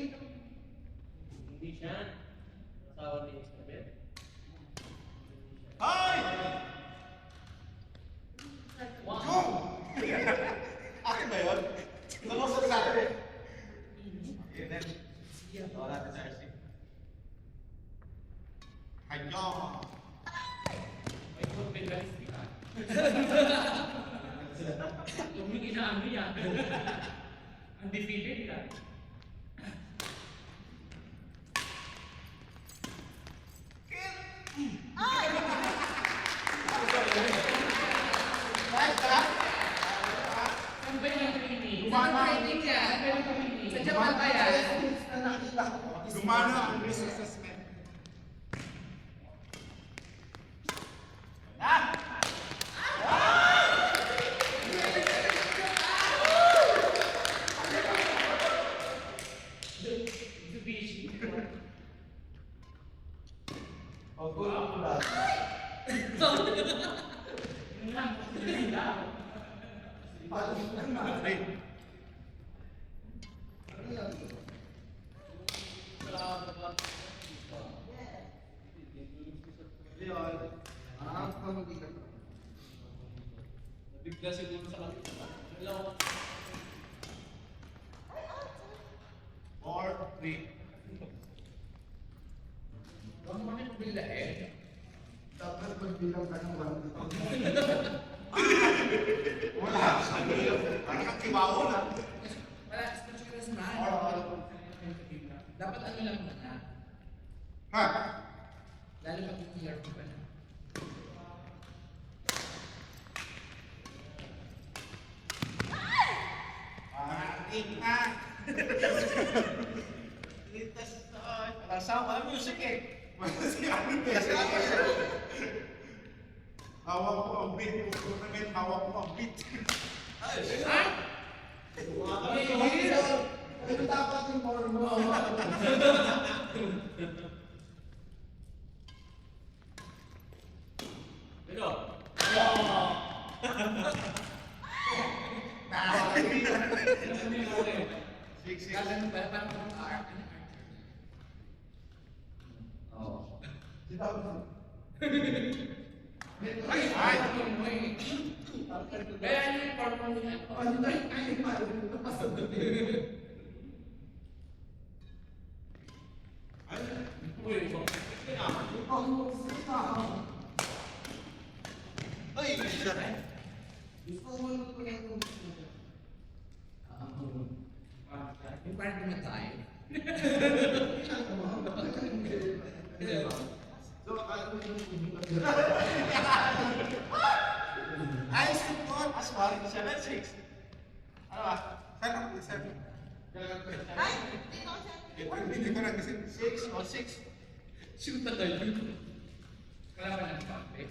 Hindi siya. Asawa ni Isabel. Hoy! Go! Akin ba yun? Nalusot sa akin. Okay, then. Ito natin sa RC. Hayo! May pagpingalis ka. Yung inaano niya. Undefeated ka. Gumana ang risk assessment. Bigla siguro sa kanila. Hello. 4-3. Huwag mo kami pabila eh. Dapat magbilang ka ng 1. Wala. Parang kang kibaho na. Wala, sponsor ka sa dapat ano lang na. Ha? Lalo pag TRP pa na. Tingna. Litas to. Walang sound, walang music eh. Hawak ko ang beat. Tournament, hawak ko ang beat. Ay! Ito dapat yung form mo. Pero, kala ba parang art? Oo. Ay! Kaya ano yung parang nila? Ay! Gusto mo yung pinag-umpisa. Yung parang tumatay. So, akala mo yung Ayos yung ton. Aswari, 7-6. Ano ba? Saan ako? 7. Ay, dito ko siya. Hindi ko na kasi 6 o 6. Shoot na tayo. Wala pa ng pape.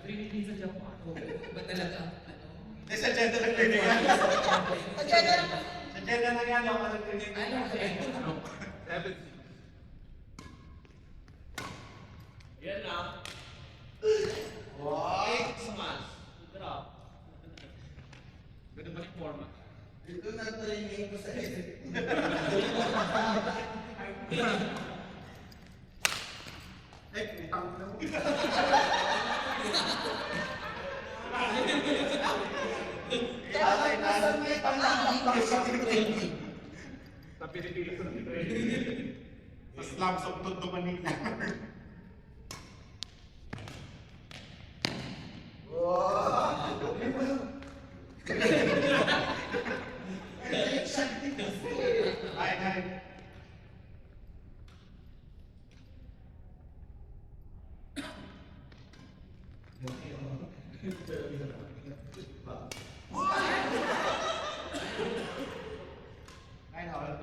Trinity sa Japan. Ba talaga? Eh, sa Jeddah lang din yan. Sa Jeddah. Sa Jeddah lang yan. Ako lang din yan. Ano? 7. Yan na. Wow! Smash. Drop. Ganda ba yung forma? Ito na training ko sa isip. Eh, utang na mo. Ay, nasan may panglampang sa training? Sa Pilipinas na dito eh. Sa slums of Tondo, Manila. Ay, ay. Ay, nawala.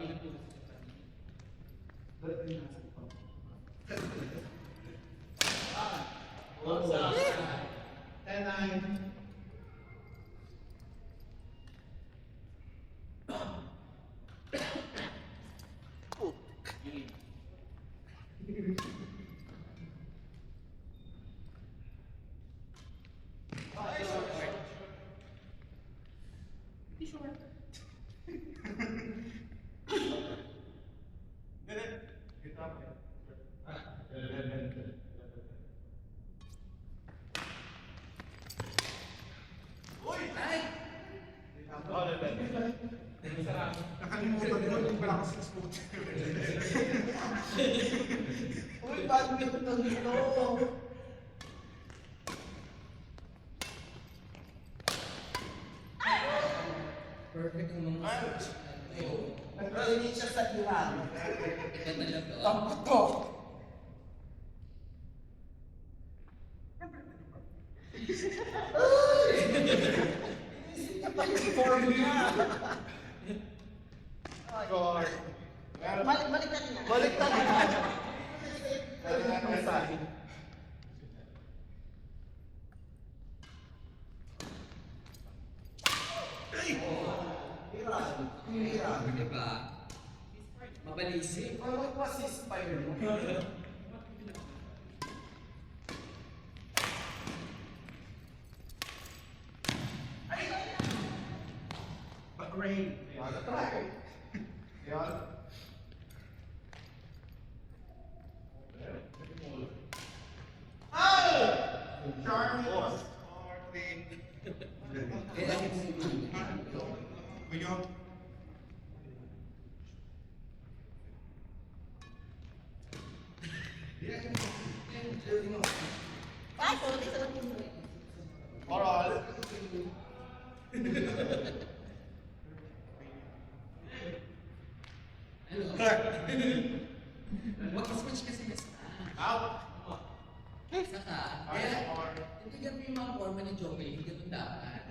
Uy, badminton ito. Perfect ang mga Nag-training siya sa Iran. Iba talaga. Tampot ko. Inisip niya pa yung form niya. Score. Balik natin na. Balik na naman. Iran. Iran. Diba? Mabalisip. Ano pa si Spire mo? Bahrain. Try. Yan. Charlie. Kaya hindi Ngayon. Ay, sorry. Oral. Ano? Mag-switch kasi na sa Out. Saka, kaya, itigan mo yung mga forma ni Joey, hindi ganun dapat.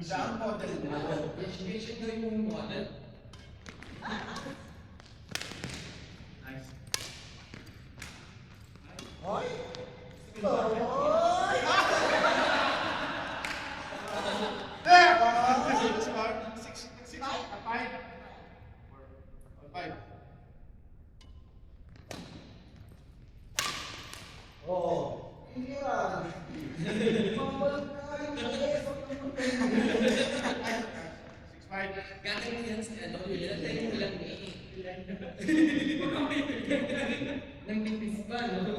Siya ang model mo. Siya gawin mo yung model. Nice. Hoy! There! Score. Six. Five. Five. Oh, Iran. Mamalak na kayo ng esok ng 6-5. Gagawin mo yan sa ano, yun mo lang eh. Nang nipis pa, no?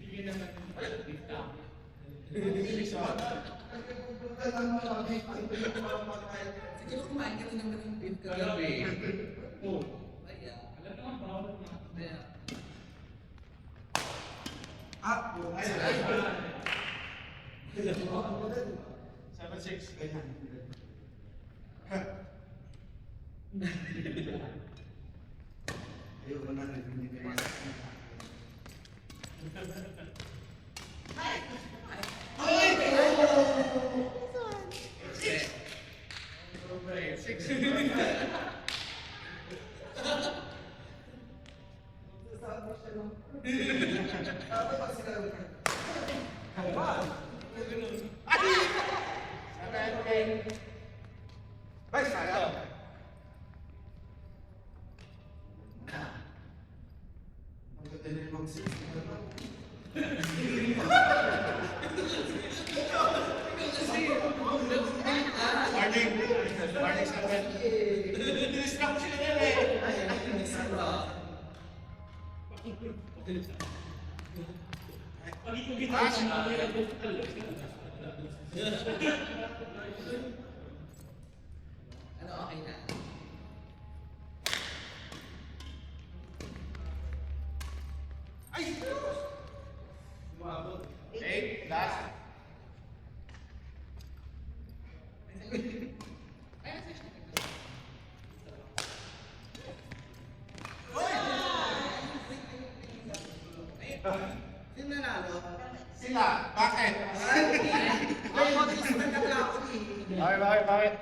Hindi ka naman nipis ka. Siguro kumain ka rin naman ng beef kagabi. Oo. Kaya. Kaya. Ah, Ay, ay. 7-6. Ayoko na rin, hindi ko mas. Six. Dapat pag sinabi ka. Bye, sayang. Ang ganda nila mag-six. Warning. Warning 7. Distract sila nila eh. Ano, okay na? Ay! Sumabot. 8. Last. Sino nanalo? Sila. Bakit? Ay, mabilis na nagla ako eh. Bakit?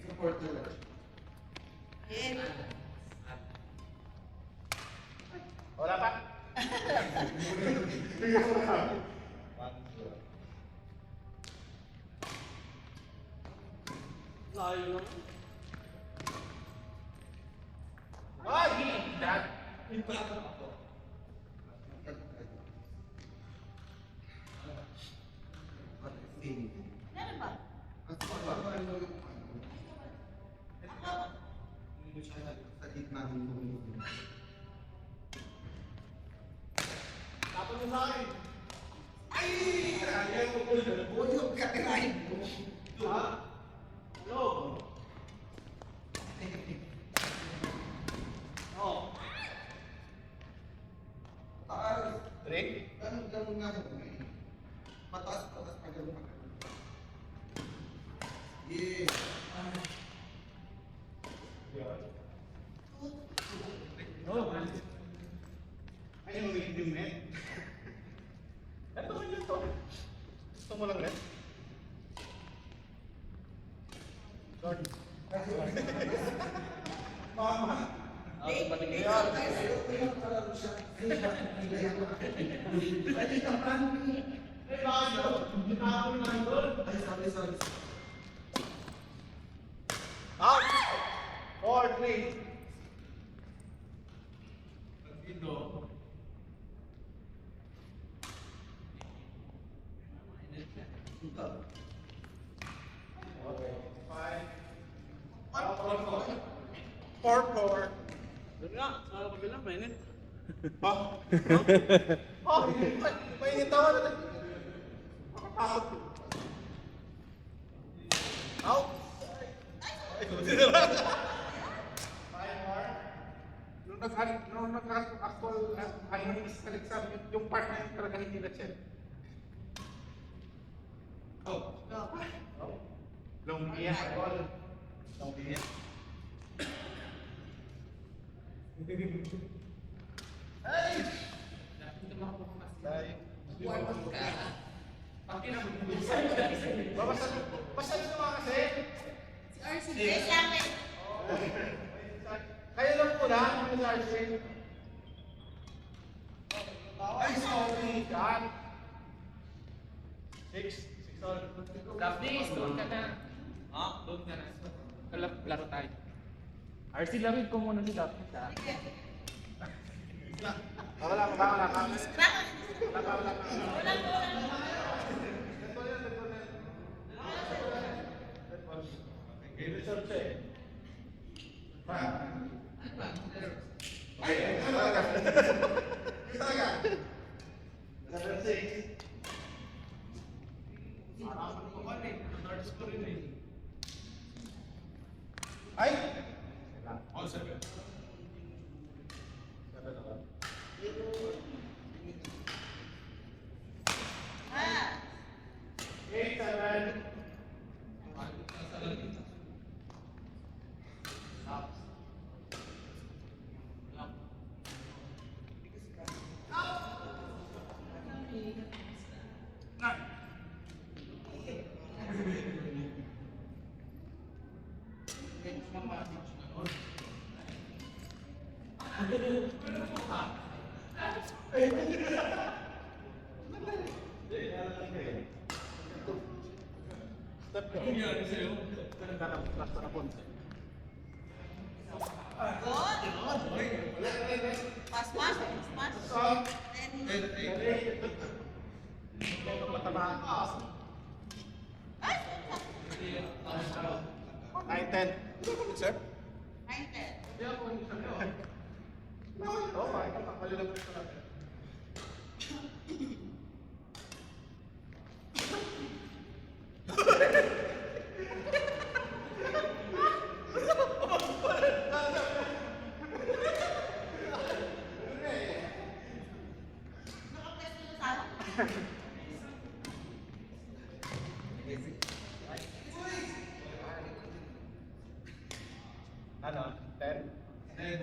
Support na lang. Wala pa? Layo lang. Ay! Dad! Meron ba? Sa gitna ng tumulong. Tapos mo sa akin. Ay! Huwag yung katirahin mo. Ha? Three. Ganun nga siya. Pataas pa ganun. Yeah. Ay, yung medium net. Ito mo yun to. Gusto mo lang net? Sorry. Mama. Out! 4-3. Okay. 4-4. Doon nga, sa kabila, mainit. Oh. Oh, mainit ako na. Out. Out. Ay, buti na lang. 5-4. Nung nag-actual, ayaw yung physical exam, yung part na yun talaga hindi na-check. Oh. Oh. Long iya. Long iya. Ay! Basta ito mga kasi. Wait lang, wait. Kaya lang po na, mga sa ay, sorry, God. 6 all. Daphne, doon ka na. Ha? Doon ka na. Laro tayo. RC, laruin ko muna si Daphne. Wala ka. Wala po. Ay! Ah. 8-7. Pass. Ay, 9-10. Sir? 9-10. Oh, mali lang ito natin. Ano? 10? 10.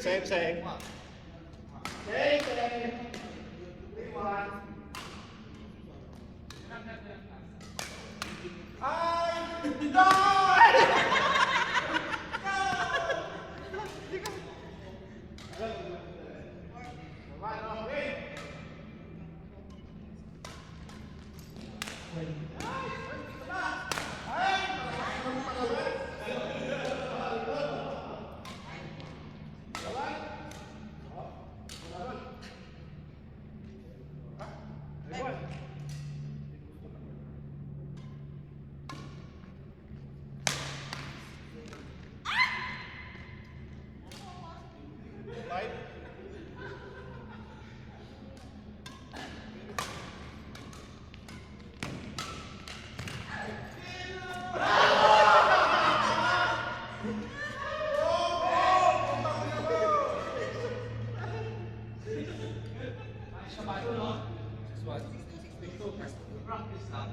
Same. Same. Practice lang.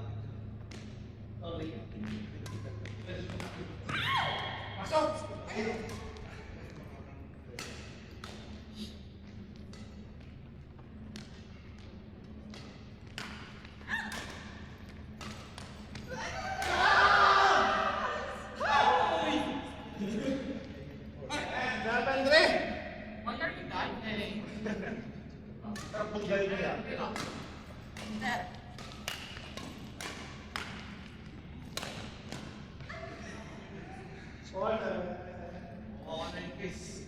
Okay. Pasok! Ayun! Laban, Dre! Wonder if that, eh. Sarap mong galing niya. Oo, na yung kiss.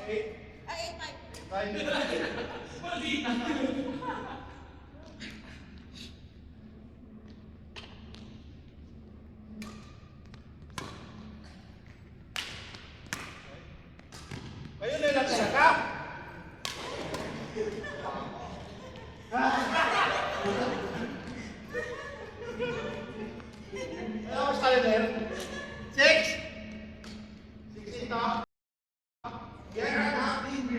Eight? Ay, eight, five. Kayo na lang talaga! Ano mas tayo na yun? Six! Six ito. Yan ang ating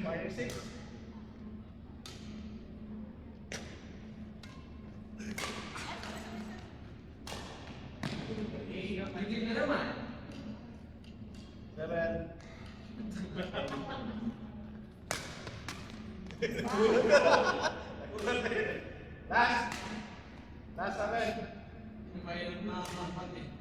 Minor six. Nagigil na naman. Seven. Last. Last seven. Mayroon na kapatid.